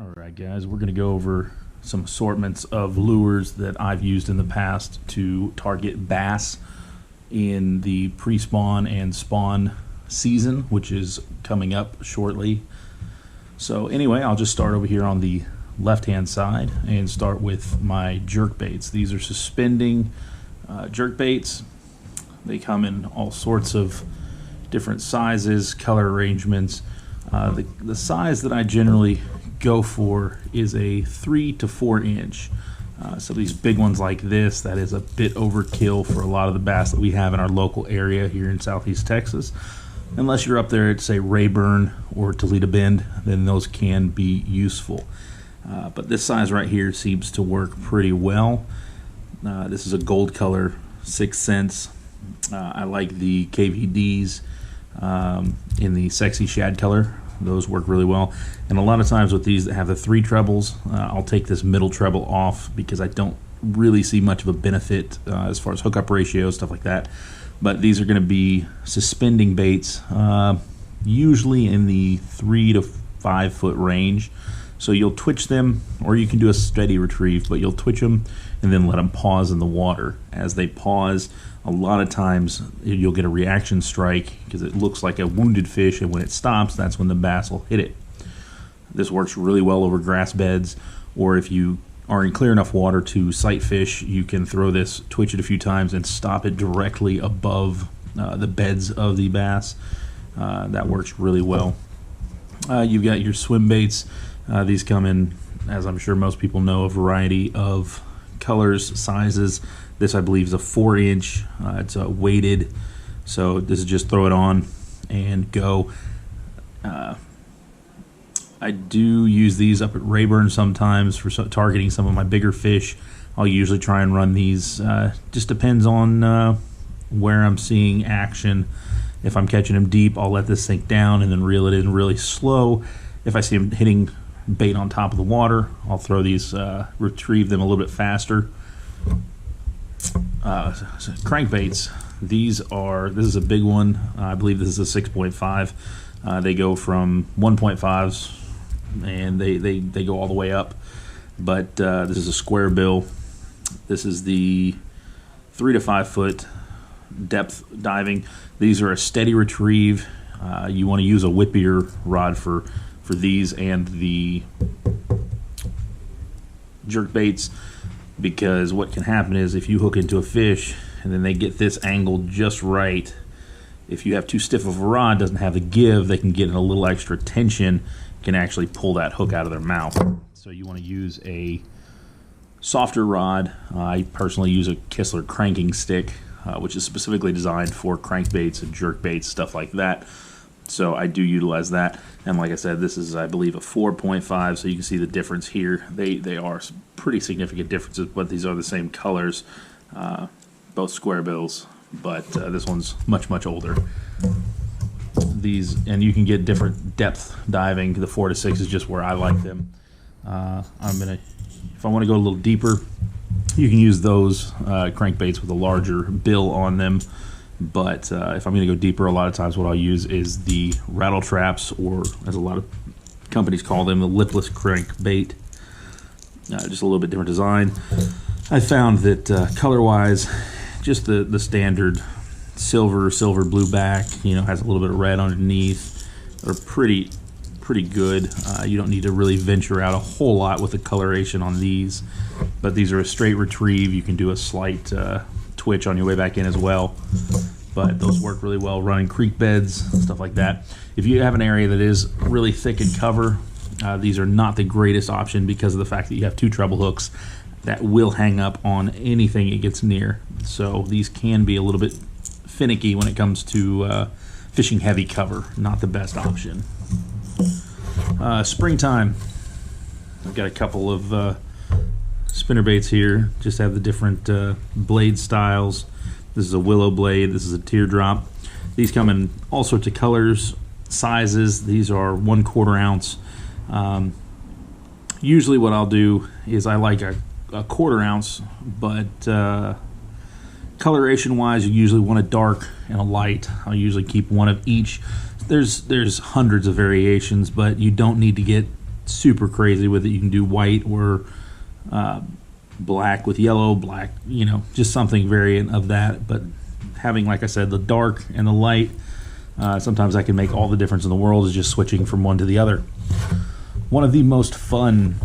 All right, guys, we're going to go over some assortments of lures that I've used in the past to target bass in the pre-spawn and spawn season, which is coming up shortly. So anyway, I'll just start over here on the left-hand side and start with my jerk baits. These are suspending jerk baits. They come in all sorts of different sizes, color arrangements. The size that I generally go for is a 3 to 4 inch. So these big ones like this, that is a bit overkill for a lot of the bass that we have in our local area here in Southeast Texas. Unless you're up there at, say, Rayburn or Toledo Bend, then those can be useful. But this size right here seems to work pretty well. This is a gold color 6 cents. I like the KVDs in the sexy shad color. Those work really well. And a lot of times with these that have the 3 trebles, I'll take this middle treble off because I don't really see much of a benefit as far as hookup ratio, stuff like that. But these are going to be suspending baits, usually in the 3 to 5 foot range. So you'll twitch them, or you can do a steady retrieve, but you'll twitch them and then let them pause in the water. As they pause, a lot of times you'll get a reaction strike because it looks like a wounded fish, and when it stops, that's when the bass will hit it. This works really well over grass beds, or if you are in clear enough water to sight fish, you can throw this, twitch it a few times, and stop it directly above the beds of the bass. That works really well. You've got your swim baits. These come in, as I'm sure most people know, a variety of colors, sizes. This, I believe, is a 4 inch. It's weighted, so this is just throw it on and go. I do use these up at Rayburn sometimes for targeting some of my bigger fish. I'll usually try and run these. Just depends on where I'm seeing action. If I'm catching them deep, I'll let this sink down and then reel it in really slow. If I see them hitting bait on top of the water, I'll throw these, retrieve them a little bit faster. Crankbaits. This is a big one. I believe this is a 6.5. They go from 1.5s and they go all the way up. But this is a square bill. This is the 3 to 5 foot depth diving. These are a steady retrieve. You want to use a whippier rod for these and the jerk baits, because what can happen is if you hook into a fish and then they get this angled just right, if you have too stiff of a rod, doesn't have the give, they can get in a little extra tension, can actually pull that hook out of their mouth. So you want to use a softer rod. I personally use a Kistler cranking stick, which is specifically designed for crankbaits and jerk baits, stuff like that. So I do utilize that. And like I said, this is, I believe, a 4.5, so you can see the difference here. They are pretty significant differences, but these are the same colors, both square bills, but this one's much older. These, and you can get different depth diving. The 4 to 6 is just where I like them. If I want to go a little deeper, you can use those crankbaits with a larger bill on them. But if I'm going to go deeper, a lot of times what I'll use is the rattle traps, or as a lot of companies call them, the lipless crankbait. Just a little bit different design. I found that color-wise, just the standard silver blue back, has a little bit of red underneath, are pretty good. You don't need to really venture out a whole lot with the coloration on these, but these are a straight retrieve. You can do a slight twitch on your way back in as well, but those work really well running creek beds, stuff like that. If you have an area that is really thick in cover, these are not the greatest option because of the fact that you have 2 treble hooks that will hang up on anything it gets near. So these can be a little bit finicky when it comes to fishing heavy cover. Not the best option. Springtime. I've got a couple of spinner baits here. Just have the different blade styles. This is a willow blade. This is a teardrop. These come in all sorts of colors, sizes. These are 1/4 ounce. Usually what I'll do is I like a 1/4 ounce, but coloration wise, you usually want a dark and a light. I'll usually keep one of each. There's hundreds of variations, but you don't need to get super crazy with it. You can do white or black with yellow, black, just something variant of that. But having, like I said, the dark and the light, sometimes that can make all the difference in the world, is just switching from one to the other. One of the most fun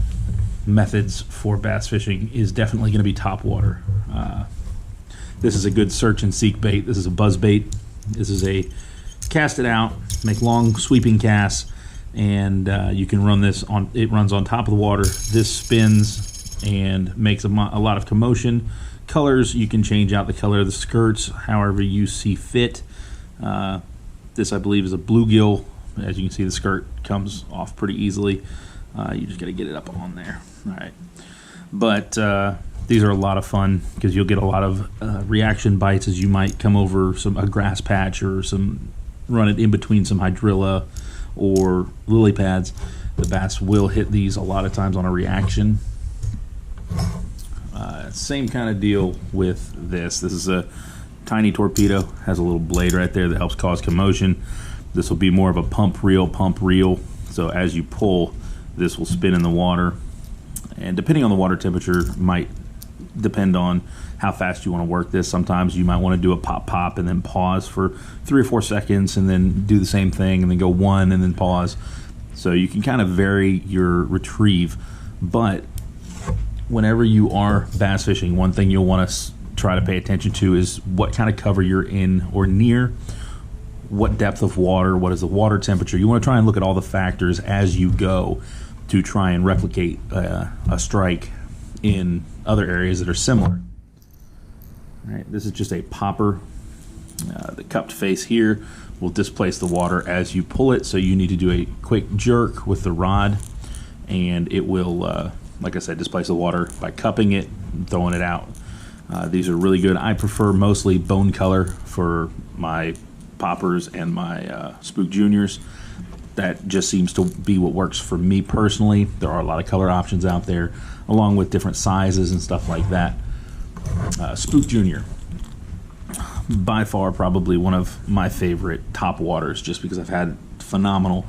methods for bass fishing is definitely going to be top water. This is a good search and seek bait. This is a buzz bait. This is a cast it out, make long sweeping casts, and you can run this on. It runs on top of the water. This spins and makes a lot of commotion. Colors, you can change out the color of the skirts however you see fit. This, I believe, is a bluegill. As you can see, the skirt comes off pretty easily. You just got to get it up on there. All right. But these are a lot of fun because you'll get a lot of reaction bites as you might come over a grass patch or run it in between some hydrilla or lily pads. The bass will hit these a lot of times on a reaction. Same kind of deal with this. This is a tiny torpedo, has a little blade right there that helps cause commotion. This will be more of a pump reel. So as you pull, this will spin in the water. And depending on the water temperature, might depend on how fast you want to work this. Sometimes you might want to do a pop and then pause for 3 or 4 seconds and then do the same thing and then go 1 and then pause. So you can kind of vary your retrieve. But whenever you are bass fishing, one thing you'll want to try to pay attention to is what kind of cover you're in or near, what depth of water, what is the water temperature. You want to try and look at all the factors as you go to try and replicate a strike in other areas that are similar. All right, this is just a popper. The cupped face here will displace the water as you pull it, so you need to do a quick jerk with the rod, and it will, like I said, displace the water by cupping it and throwing it out. These are really good. I prefer mostly bone color for my poppers and my Spook Juniors. That just seems to be what works for me personally. There are a lot of color options out there, along with different sizes and stuff like that. Spook Junior, by far probably one of my favorite top waters, just because I've had phenomenal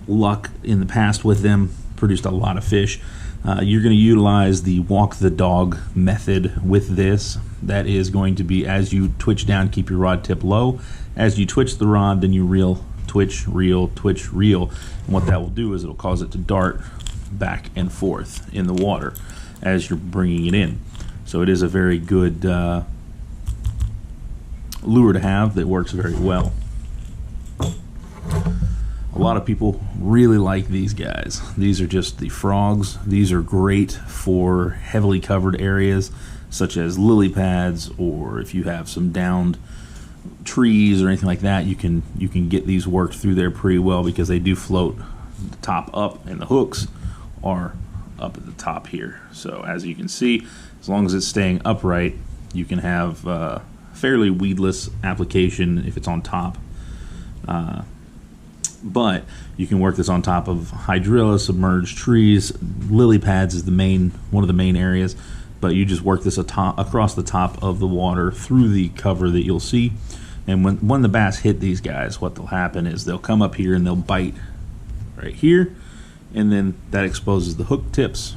luck in the past with them, produced a lot of fish. You're going to utilize the walk the dog method with this. That is going to be, as you twitch down, keep your rod tip low. As you twitch the rod, then you reel, twitch, reel, twitch, reel. And what that will do is it'll cause it to dart back and forth in the water as you're bringing it in. So it is a very good lure to have that works very well. A lot of people really like these guys. These are just the frogs. These are great for heavily covered areas such as lily pads, or if you have some downed trees or anything like that, you can get these worked through there pretty well because they do float the top up and the hooks are up at the top here. So as you can see, as long as it's staying upright, you can have fairly weedless application if it's on top. But you can work this on top of hydrilla, submerged trees. Lily pads is one of the main areas, but you just work this across the top of the water through the cover that you'll see. And when the bass hit these guys, what will happen is they'll come up here and they'll bite right here, and then that exposes the hook tips,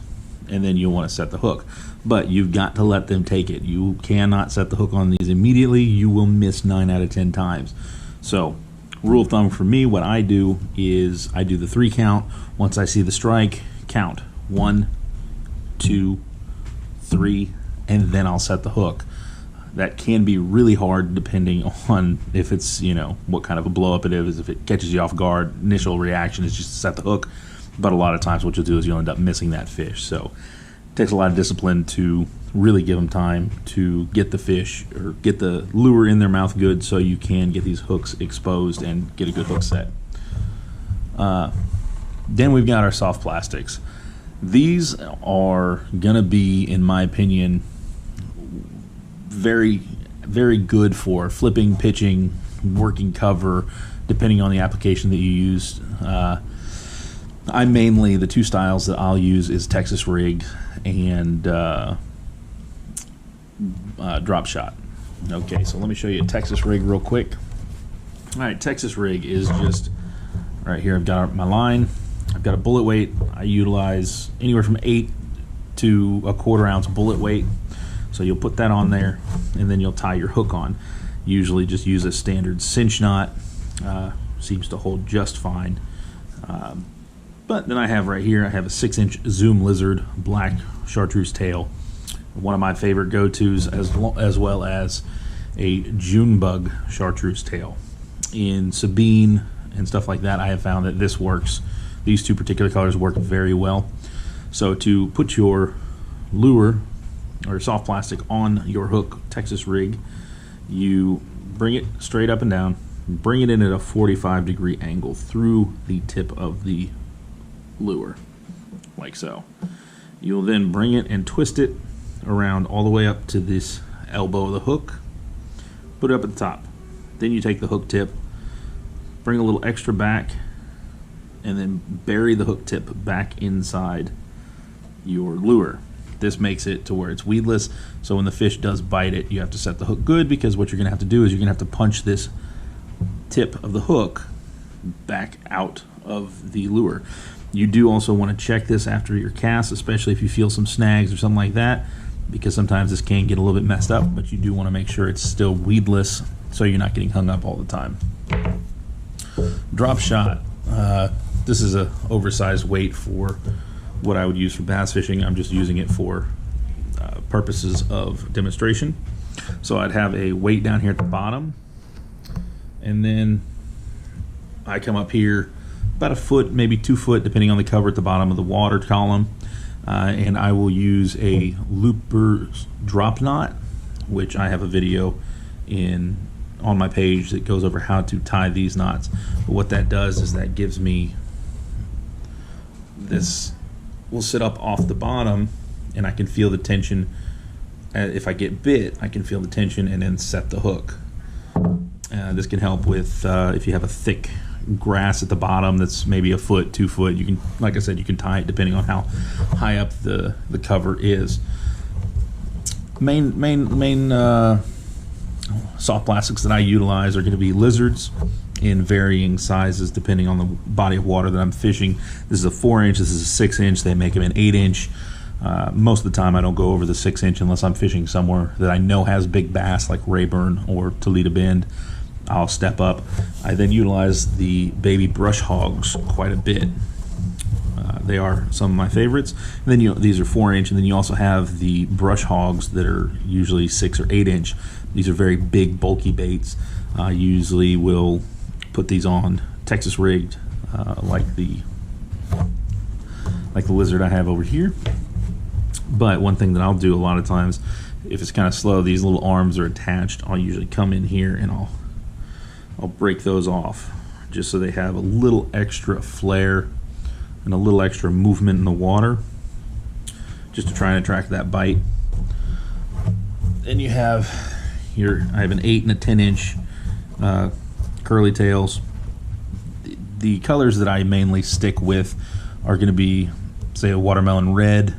and then you'll want to set the hook. But you've got to let them take it. You cannot set the hook on these immediately. You will miss 9 out of 10 times. So rule of thumb for me, what I do is I do the 3 count. Once I see the strike, count 1, 2, 3, and then I'll set the hook. That can be really hard depending on if it's, what kind of a blow up it is. If it catches you off guard, initial reaction is just to set the hook. But a lot of times what you'll do is you'll end up missing that fish. So it takes a lot of discipline to really give them time to get the fish or get the lure in their mouth good, so you can get these hooks exposed and get a good hook set. Then we've got our soft plastics. These are gonna be, in my opinion, very, very good for flipping, pitching, working cover, depending on the application that you use. I mainly, the 2 styles that I'll use is Texas Rig and Drop Shot. Okay, so let me show you a Texas Rig real quick. All right, Texas Rig is just right here. I've got my line, I've got a bullet weight. I utilize anywhere from 8 to a 1/4 ounce bullet weight. So you'll put that on there, and then you'll tie your hook on. Usually just use a standard cinch knot. Seems to hold just fine. But then I have right here, I have a 6-inch Zoom Lizard black chartreuse tail. One of my favorite go-tos, as well as a June Bug chartreuse tail. In Sabine and stuff like that, I have found that this works. These two particular colors work very well. So to put your lure or soft plastic on your hook Texas rig, you bring it straight up and down, bring it in at a 45-degree angle through the tip of the lure, like so. You'll then bring it and twist it around all the way up to this elbow of the hook, put it up at the top. Then you take the hook tip, bring a little extra back, and then bury the hook tip back inside your lure. This makes it to where it's weedless, so when the fish does bite it, you have to set the hook good, because what you're going to have to do is you're going to have to punch this tip of the hook back out of the lure. You do also want to check this after your cast, especially if you feel some snags or something like that, because sometimes this can get a little bit messed up, but you do want to make sure it's still weedless so you're not getting hung up all the time. Drop shot. This is a oversized weight for what I would use for bass fishing. I'm just using it for purposes of demonstration. So I'd have a weight down here at the bottom, and then I come up here about 1 foot, maybe 2 foot, depending on the cover at the bottom of the water column, and I will use a looper drop knot, which I have a video on my page that goes over how to tie these knots. But what that does is that gives me this will sit up off the bottom, and I can feel the tension. If I get bit, I can feel the tension and then set the hook. This can help with if you have a thick grass at the bottom that's maybe 1 foot, 2 foot. You can, like I said, you can tie it depending on how high up the cover is. Main soft plastics that I utilize are going to be lizards in varying sizes depending on the body of water that I'm fishing. This is a 4-inch, this is a 6-inch, they make them an 8-inch. Most of the time I don't go over the 6-inch unless I'm fishing somewhere that I know has big bass like Rayburn or Toledo Bend. I'll step up. I then utilize the baby brush hogs quite a bit. They are some of my favorites. And then these are 4-inch, and then you also have the brush hogs that are usually 6 or 8-inch. These are very big, bulky baits. I usually will put these on Texas rigged, like the lizard I have over here. But one thing that I'll do a lot of times, if it's kind of slow, these little arms are attached. I'll usually come in here and I'll break those off, just so they have a little extra flare and a little extra movement in the water, just to try and attract that bite. Then you have I have an 8 and a 10-inch curly tails. The colors that I mainly stick with are going to be, say, a watermelon red,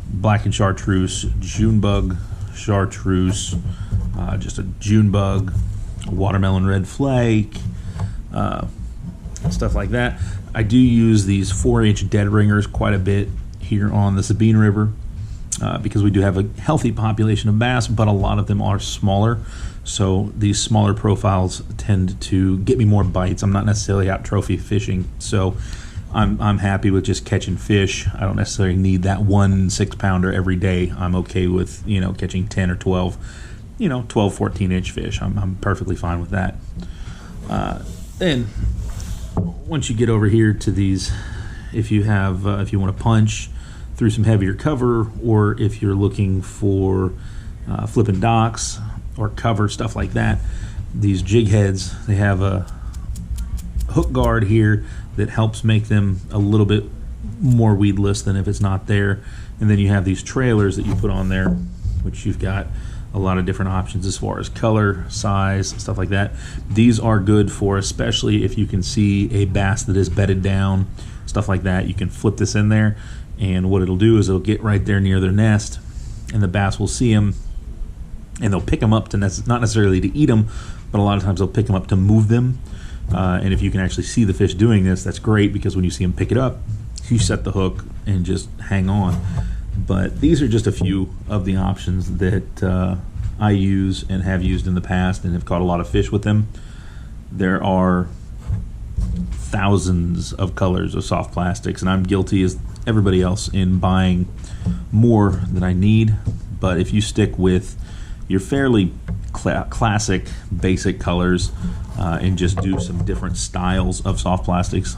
black and chartreuse, June Bug chartreuse, just a June Bug, watermelon red flake, stuff like that. I do use these 4-inch dead ringers quite a bit here on the Sabine River, because we do have a healthy population of bass, but a lot of them are smaller. So these smaller profiles tend to get me more bites. I'm not necessarily out trophy fishing, so I'm happy with just catching fish. I don't necessarily need that 1 6-pounder every day. I'm okay with catching 10 or 12, 12, 14-inch fish. I'm perfectly fine with that. Then once you get over here to these, if you want to punch through some heavier cover, or if you're looking for flipping docks or cover, stuff like that, these jig heads, they have a hook guard here that helps make them a little bit more weedless than if it's not there. And then you have these trailers that you put on there, which you've got a lot of different options as far as color, size, stuff like that. These are good for, especially if you can see a bass that is bedded down, stuff like that. You can flip this in there, and what it'll do is it'll get right there near their nest, and the bass will see them, and they'll pick them up to not necessarily to eat them, but a lot of times they'll pick them up to move them. And if you can actually see the fish doing this, that's great, because when you see them pick it up, you set the hook and just hang on. But these are just a few of the options that I use and have used in the past and have caught a lot of fish with them. There are thousands of colors of soft plastics, and I'm guilty as everybody else in buying more than I need. But if you stick with your fairly classic basic colors and just do some different styles of soft plastics,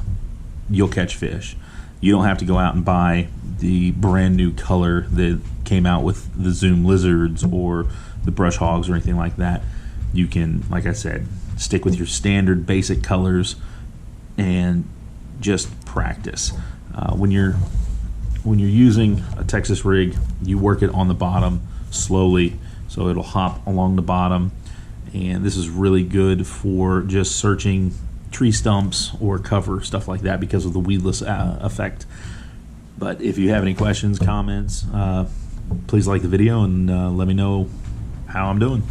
you'll catch fish. You don't have to go out and buy the brand new color that came out with the Zoom lizards or the brush hogs or anything like that. You can, like I said, stick with your standard basic colors and just practice. When you're using a Texas rig, you work it on the bottom slowly so it'll hop along the bottom, and this is really good for just searching tree stumps or cover, stuff like that, because of the weedless effect. But if you have any questions, comments, please like the video and let me know how I'm doing.